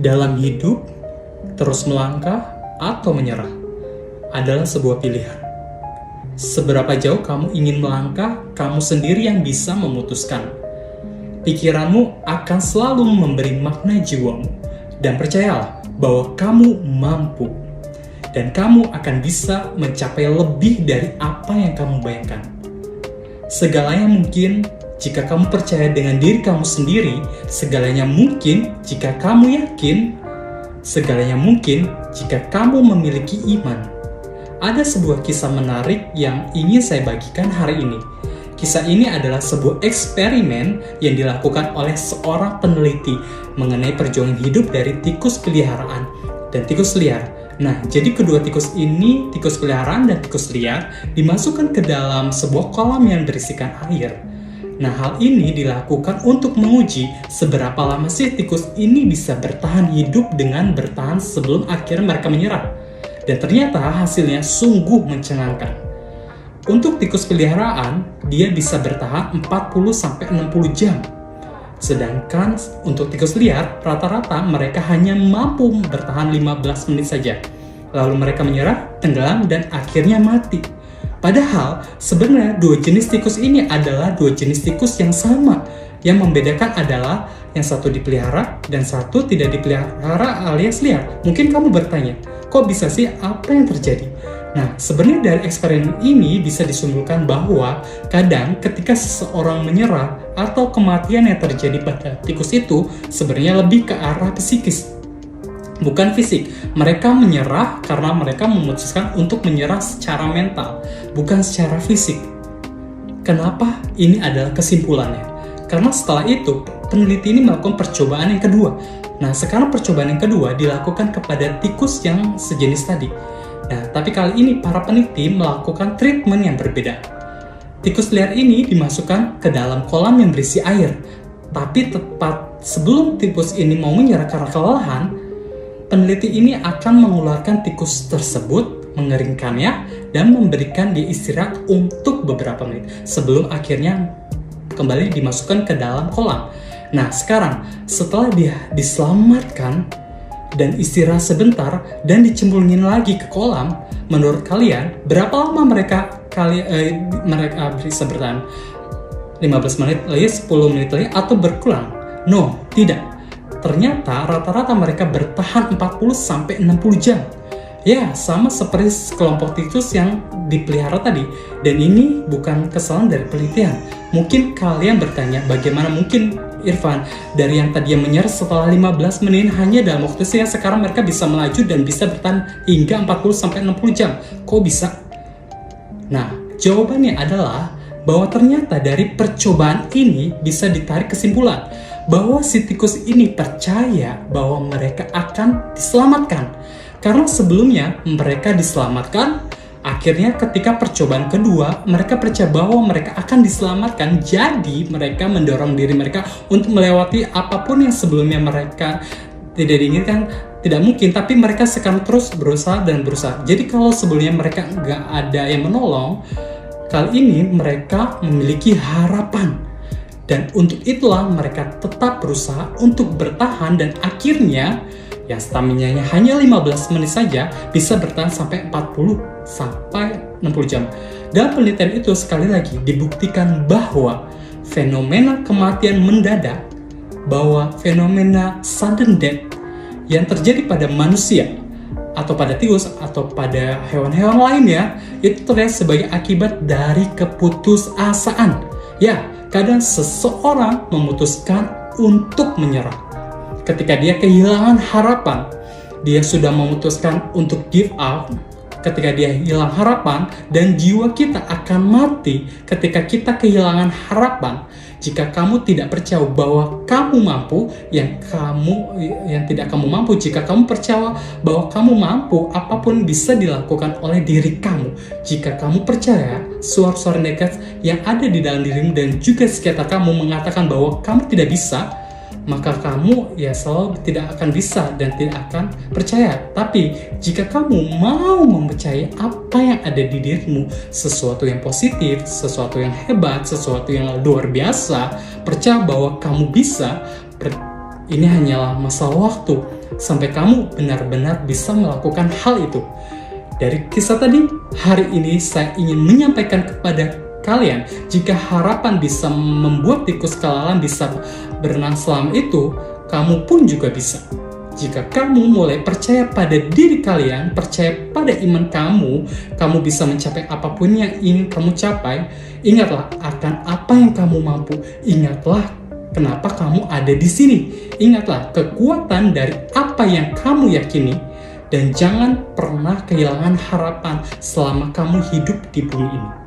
Dalam hidup, terus melangkah atau menyerah adalah sebuah pilihan. Seberapa jauh kamu ingin melangkah, kamu sendiri yang bisa memutuskan. Pikiranmu akan selalu memberi makna jiwamu. Dan percayalah bahwa kamu mampu. Dan kamu akan bisa mencapai lebih dari apa yang kamu bayangkan. Segalanya mungkin jika kamu percaya dengan diri kamu sendiri, segalanya mungkin jika kamu yakin, segalanya mungkin jika kamu memiliki iman. Ada sebuah kisah menarik yang ingin saya bagikan hari ini. Kisah ini adalah sebuah eksperimen yang dilakukan oleh seorang peneliti mengenai perjuangan hidup dari tikus peliharaan dan tikus liar. Nah, jadi kedua tikus ini, tikus peliharaan dan tikus liar, dimasukkan ke dalam sebuah kolam yang berisikan air. Nah, hal ini dilakukan untuk menguji seberapa lama sih tikus ini bisa bertahan hidup dengan bertahan sebelum akhirnya mereka menyerah. Dan ternyata hasilnya sungguh mencengangkan. Untuk tikus peliharaan, dia bisa bertahan 40-60 jam. Sedangkan untuk tikus liar, rata-rata mereka hanya mampu bertahan 15 menit saja. Lalu mereka menyerah, tenggelam, dan akhirnya mati. Padahal, sebenarnya dua jenis tikus ini adalah dua jenis tikus yang sama. Yang membedakan adalah yang satu dipelihara dan satu tidak dipelihara alias liar. Mungkin kamu bertanya, kok bisa sih, apa yang terjadi? Nah, sebenarnya dari eksperimen ini bisa disimpulkan bahwa kadang ketika seseorang menyerah atau kematian yang terjadi pada tikus itu sebenarnya lebih ke arah psikis. Bukan fisik. Mereka menyerah karena mereka memutuskan untuk menyerah secara mental, bukan secara fisik. Kenapa? Ini adalah kesimpulannya. Karena setelah itu, peneliti ini melakukan percobaan yang kedua. Nah, sekarang percobaan yang kedua dilakukan kepada tikus yang sejenis tadi. Nah, tapi kali ini para peneliti melakukan treatment yang berbeda. Tikus liar ini dimasukkan ke dalam kolam yang berisi air. Tapi tepat sebelum tikus ini mau menyerah karena kelelahan, peneliti ini akan mengeluarkan tikus tersebut, mengeringkannya, dan memberikan dia istirahat untuk beberapa menit sebelum akhirnya kembali dimasukkan ke dalam kolam. Nah, sekarang setelah dia diselamatkan dan istirahat sebentar dan dicemplungin lagi ke kolam, menurut kalian berapa lama mereka bisa bertahan? 15 menit lagi, 10 menit lagi, atau berkurang? No, tidak. Ternyata rata-rata mereka bertahan 40-60 jam. Ya, sama seperti kelompok tikus yang dipelihara tadi. Dan ini bukan kesalahan dari penelitian. Mungkin kalian bertanya, bagaimana mungkin Irfan, dari yang tadi yang menyerah setelah 15 menit hanya dalam waktu siang, sekarang mereka bisa melaju dan bisa bertahan hingga 40-60 jam. Kok bisa? Nah, jawabannya adalah bahwa ternyata dari percobaan ini bisa ditarik kesimpulan bahwa si tikus ini percaya bahwa mereka akan diselamatkan. Karena sebelumnya mereka diselamatkan, akhirnya ketika percobaan kedua, mereka percaya bahwa mereka akan diselamatkan. Jadi mereka mendorong diri mereka untuk melewati apapun yang sebelumnya mereka tidak diinginkan, tidak mungkin. Tapi mereka sekarang terus berusaha dan berusaha. Jadi kalau sebelumnya mereka nggak ada yang menolong, kali ini mereka memiliki harapan. Dan untuk itulah mereka tetap berusaha untuk bertahan dan akhirnya yang stamina-nya hanya 15 menit saja bisa bertahan sampai 40-60 jam. Dalam penelitian itu sekali lagi dibuktikan bahwa fenomena kematian mendadak, bahwa fenomena sudden death yang terjadi pada manusia atau pada tikus atau pada hewan-hewan lainnya itu terlihat sebagai akibat dari keputusasaan. Ya, kadang seseorang memutuskan untuk menyerah. Ketika dia kehilangan harapan, dia sudah memutuskan untuk give up. Ketika dia hilang harapan, dan jiwa kita akan mati ketika kita kehilangan harapan. Jika kamu tidak percaya bahwa kamu mampu, yang tidak kamu mampu. Jika kamu percaya bahwa kamu mampu, apapun bisa dilakukan oleh diri kamu. Jika kamu percaya suara-suara negatif yang ada di dalam dirimu dan juga sekitar kamu mengatakan bahwa kamu tidak bisa, maka kamu ya selalu tidak akan bisa dan tidak akan percaya. Tapi jika kamu mau mempercayai apa yang ada di dirimu, sesuatu yang positif, sesuatu yang hebat, sesuatu yang luar biasa, percaya bahwa kamu bisa, ini hanyalah masalah waktu sampai kamu benar-benar bisa melakukan hal itu. Dari kisah tadi, hari ini saya ingin menyampaikan kepada kalian, jika harapan bisa membuat tikus kelelahan bisa berenang selama itu, kamu pun juga bisa. Jika kamu mulai percaya pada diri kalian, percaya pada iman kamu bisa mencapai apapun yang ingin kamu capai. Ingatlah akan apa yang kamu mampu. Ingatlah kenapa kamu ada di sini. Ingatlah kekuatan dari apa yang kamu yakini. Dan jangan pernah kehilangan harapan selama kamu hidup di bumi ini.